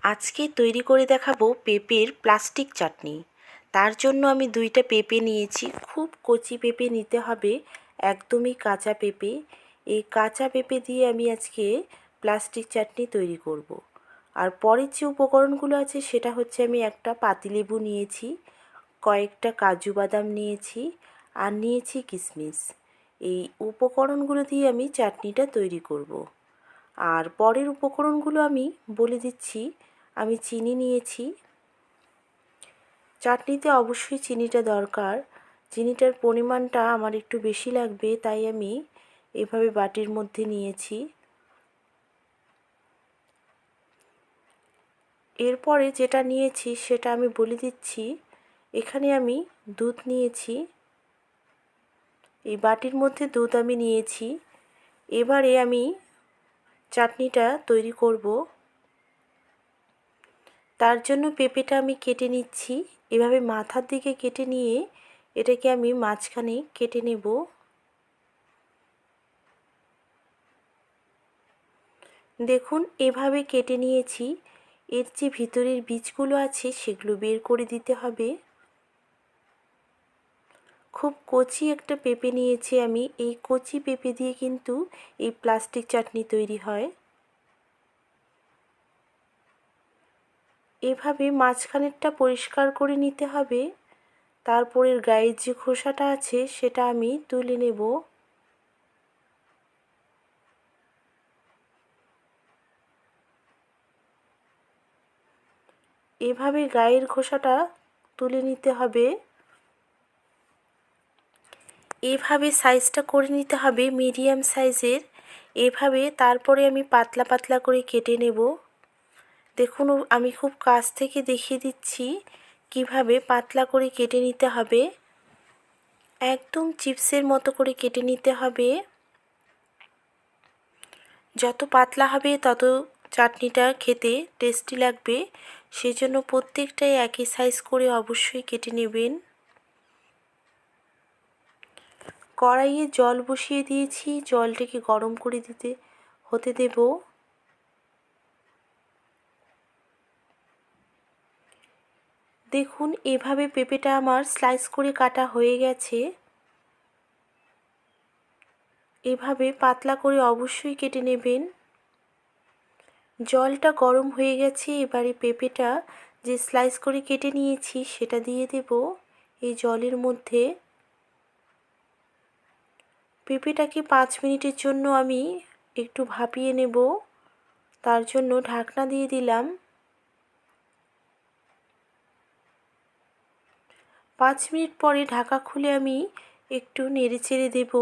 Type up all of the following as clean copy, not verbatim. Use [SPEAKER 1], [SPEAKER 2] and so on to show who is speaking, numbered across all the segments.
[SPEAKER 1] আজকে তৈরি করে দেখাবো পেঁপের প্লাস্টিক চাটনি। তার জন্য আমি 2টা পেঁপে নিয়েছি। খুব কচি পেঁপে নিতে হবে, একদমই কাঁচা পেঁপে। এই কাঁচা পেঁপে দিয়ে আমি আজকে প্লাস্টিক চাটনি তৈরি করব। আর পরের যে উপকরণগুলো আছে সেটা হচ্ছে আমি একটা পাতিলেবু নিয়েছি, কয়েকটা কাজু বাদাম নিয়েছি, আর নিয়েছি কিশমিশ। এই উপকরণগুলো দিয়ে আমি চাটনিটা তৈরি করব। আর পরের উপকরণগুলো আমি বলে দিচ্ছি। আমি চিনি নিয়েছি, চাটনিতে অবশ্যই চিনিটা দরকার। চিনিটার পরিমাণটা আমার একটু বেশি লাগবে, তাই আমি এভাবে বাটির মধ্যে নিয়েছি। এরপরে যেটা নিয়েছি সেটা আমি বলে দিচ্ছি। এখানে আমি দুধ নিয়েছি, এই বাটির মধ্যে দুধ আমি নিয়েছি। এবারে আমি চাটনিটা তৈরি করব। তার জন্য পেঁপেটা আমি কেটে নিচ্ছি, এভাবে মাথার দিকে কেটে নিয়ে এটাকে আমি মাঝখানে কেটে নেব। দেখুন এভাবে কেটে নিয়েছি। এর যে ভিতরের বীজগুলো আছে সেগুলো বের করে দিতে হবে। খুব কচি একটা পেঁপে নিয়েছি আমি। এই কচি পেঁপে দিয়ে কিন্তু এই প্লাস্টিক চাটনি তৈরি হয়। এভাবে মাঝখানেরটা পরিষ্কার করে নিতে হবে। তারপরের গায়ের যে খোসাটা আছে সেটা আমি তুলে নেব। এভাবে গায়ের খোসাটা তুলে নিতে হবে। এভাবে সাইজটা করে নিতে হবে মিডিয়াম সাইজের। এভাবে তারপরে আমি পাতলা পাতলা করে কেটে নেব। দেখুন আমি খুব কাছ থেকে দেখিয়ে দিচ্ছি কিভাবে পাতলা করে কেটে নিতে হবে। একদম চিপসের মতো করে কেটে নিতে হবে। যত পাতলা হবে তত চাটনিটা খেতে টেস্টি লাগবে, সেজন্য প্রত্যেকটাই একই সাইজ করে অবশ্যই কেটে নেবেন। কড়াইয়ে জল বসিয়ে দিয়েছি, জলটাকে গরম করে হতে দেব। দেখুন এভাবে পেঁপেটা আমার স্লাইস করে কাটা হয়ে গেছে। এভাবে পাতলা করে অবশ্যই কেটে নেবেন। জলটা গরম হয়ে গেছে, এবারে পেঁপেটা যে স্লাইস করে কেটে নিয়েছি সেটা দিয়ে দেব এই জলের মধ্যে। পেঁপেটাকে 5 মিনিটের জন্য আমি একটু ভাপিয়ে নেব, তার জন্য ঢাকনা দিয়ে দিলাম। 5 মিনিট পরে ঢাকা খুলে আমি একটু নেড়ে চেড়ে দেব।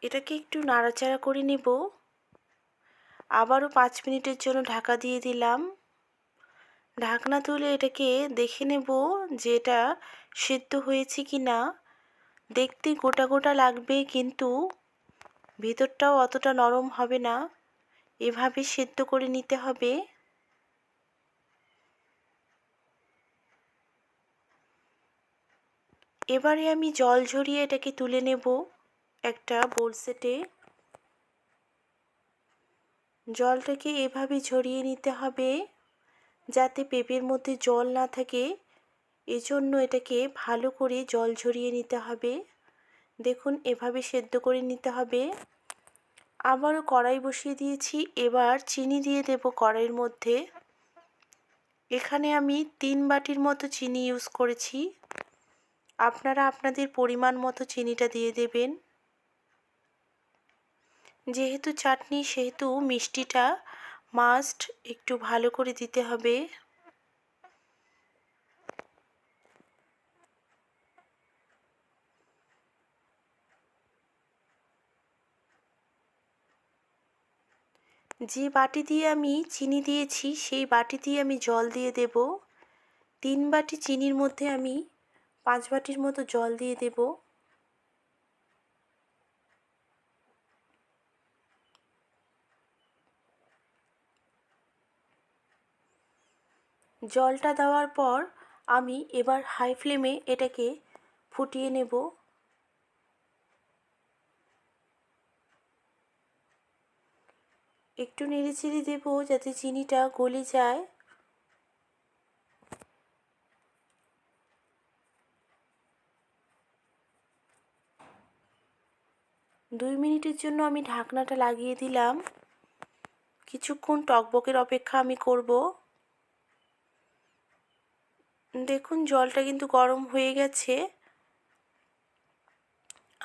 [SPEAKER 1] এটাকে একটু নাড়াচাড়া করে নেব। আবারও 5 মিনিটের জন্য ঢাকা দিয়ে দিলাম। ঢাকনা তুলে এটাকে দেখে নেব যে এটা সেদ্ধ হয়েছে কি না। দেখতে গোটা গোটা লাগবে, কিন্তু ভেতরটাও অতটা নরম হবে না। এভাবে সেদ্ধ করে নিতে হবে। এবারে আমি জল ঝরিয়ে এটাকে তুলে নেব একটা বোল সেটে। জলটাকে এভাবে ঝরিয়ে নিতে হবে যাতে পেঁপের মধ্যে জল না থাকে, এজন্য এটাকে ভালো করে জল ঝরিয়ে নিতে হবে। দেখুন এভাবে সেদ্ধ করে নিতে হবে। আবারও কড়াই বসিয়ে দিয়েছি, এবার চিনি দিয়ে দেব কড়াইয়ের মধ্যে। এখানে আমি 3 বাটির মতো চিনি ইউজ করেছি। আপনারা আপনাদের পরিমাণ মতো চিনিটা দিয়ে দেবেন। যেহেতু চাটনি সেহেতু মিষ্টিটা মাস্ট একটু ভালো করে দিতে হবে। যে বাটি দিয়ে আমি চিনি দিয়েছি সেই বাটি দিয়ে আমি জল দিয়ে দেব। 3 বাটি চিনির মধ্যে আমি 5 বাটির মতো জল দিয়ে দেব। জলটা দেওয়ার পর আমি এবার হাই ফ্লেমে এটাকে ফুটিয়ে নেব। একটু নেড়েচেড়ে দেবো যাতে চিনিটা গলে যায়। 2 মিনিটের জন্য আমি ঢাকনাটা লাগিয়ে দিলাম। কিছুক্ষণ টকবকের অপেক্ষা আমি করব। দেখুন জলটা কিন্তু গরম হয়ে গেছে।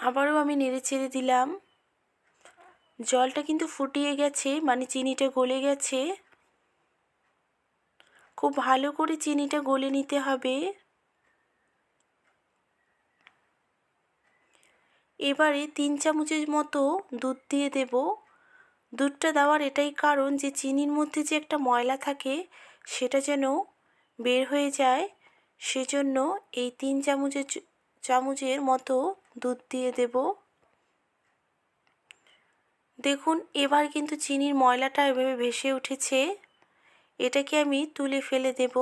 [SPEAKER 1] আবারও আমি নেড়েচেড়ে দিলাম। জলটা কিন্তু ফুটিয়ে গেছে, মানে চিনিটা গলে গেছে। খুব ভালো করে চিনিটা গলে নিতে হবে। এবারে 3 চামচের মতো দুধ দিয়ে দেব। দুধটা দেওয়ার এটাই কারণ যে চিনির মধ্যে যে একটা ময়লা থাকে সেটা যেন বের হয়ে যায়, সেজন্য এই 3 চামচের মতো দুধ দিয়ে দেব। দেখুন এবার কিন্তু চিনির ময়লাটা এভাবে ভেসে উঠেছে। এটাকে আমি তুলে ফেলে দেব।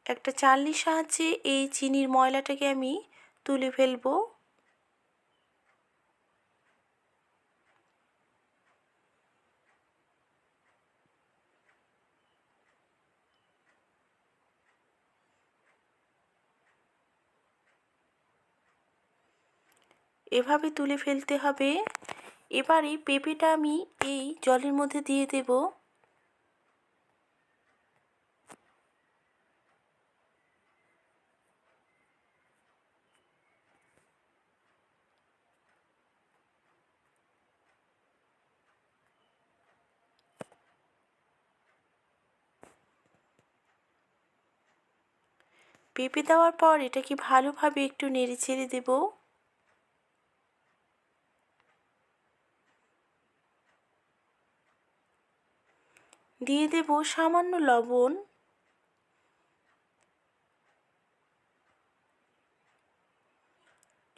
[SPEAKER 1] একটা চালনির সাহায্যে এই চিনির ময়লাটাকে আমি তুলে ফেলবো। এভাবে তুলে ফেলতে হবে। এবারে পেঁপেটা আমি এই জলের মধ্যে দিয়ে দেব। পেঁপে দেওয়ার পর এটাকে ভালোভাবে একটু নেড়েচেড়ে দেব। দিয়ে দেব সামান্য লবণ।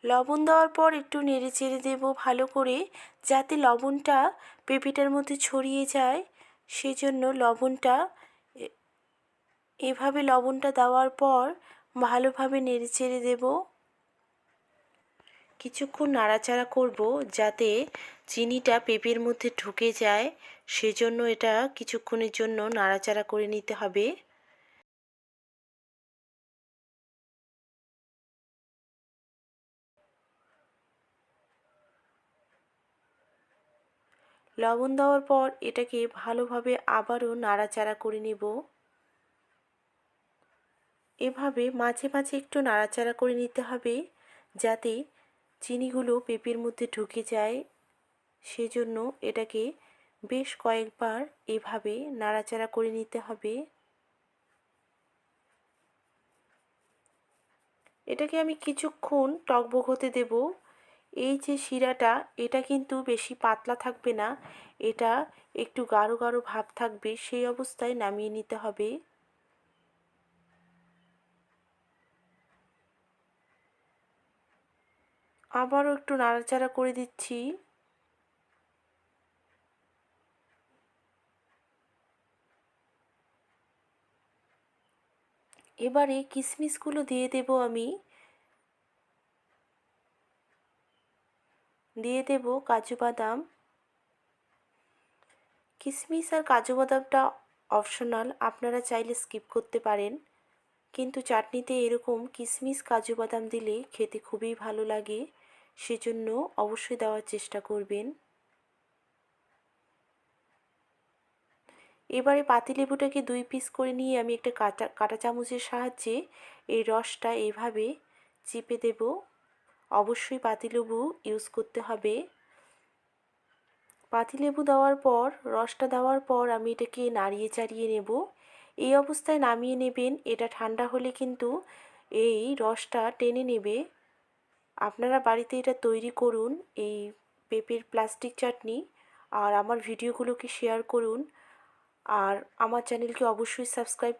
[SPEAKER 1] লবণ দেওয়ার পর একটু নেড়েচেড়ে দেব ভালো করে, যাতে লবণটা পেঁপেটার মধ্যে ছড়িয়ে যায়। সেজন্য লবণটা এভাবে লবণটা দেওয়ার পর ভালোভাবে নেড়েচেড়ে দেব। কিছুক্ষণ নাড়াচাড়া করব যাতে চিনিটা পেঁপের মধ্যে ঢুকে যায়, সেজন্য এটা কিছুক্ষণের জন্য নাড়াচাড়া করে নিতে হবে। লবণ দেওয়ার পর এটাকে ভালোভাবে আবারও নাড়াচাড়া করে নেব। এভাবে মাঝে মাঝে একটু নাড়াচাড়া করে নিতে হবে যাতে চিনিগুলো পেঁপের মধ্যে ঢুকে যায়। সেজন্য এটাকে বেশ কয়েকবার এভাবে নাড়াচাড়া করে নিতে হবে। এটাকে আমি কিছুক্ষণ টকবক হতে দেব। এই যে শিরাটা, এটা কিন্তু বেশি পাতলা থাকবে না, এটা একটু গাঢ় গাঢ় ভাব থাকবে, সেই অবস্থায় নামিয়ে নিতে হবে। আবারও একটু নাড়াচাড়া করে দিচ্ছি। এবারে কিশমিশগুলো দিয়ে দেব আমি। দিয়ে দেব কাজু বাদাম। কিশমিশ আর কাজু বাদামটা অপশনাল, আপনারা চাইলে স্কিপ করতে পারেন, কিন্তু চাটনিতে এরকম কিশমিশ কাজু বাদাম দিলে খেতে খুবই ভালো লাগে, সেজন্য অবশ্যই দেওয়ার চেষ্টা করবেন। এবারে পাতিলেবুটাকে 2 পিস করে নিয়ে আমি একটা কাঁটা চামচের সাহায্যে এই রসটা এইভাবে চিপে দেব। অবশ্যই পাতিলেবু ইউজ করতে হবে। পাতিলেবু দেওয়ার পর, রসটা দেওয়ার পর আমি এটাকে নাড়িয়ে চাড়িয়ে নেব। এই অবস্থায় নামিয়ে নেবেন, এটা ঠান্ডা হলে কিন্তু এই রসটা টেনে নেবে। আপনারা বাড়িতে এটা তৈরি করুন, এই পেঁপের প্লাস্টিক চাটনি, আর আমার ভিডিওগুলোকে শেয়ার করুন, আর আমার চ্যানেলকে অবশ্যই সাবস্ক্রাইব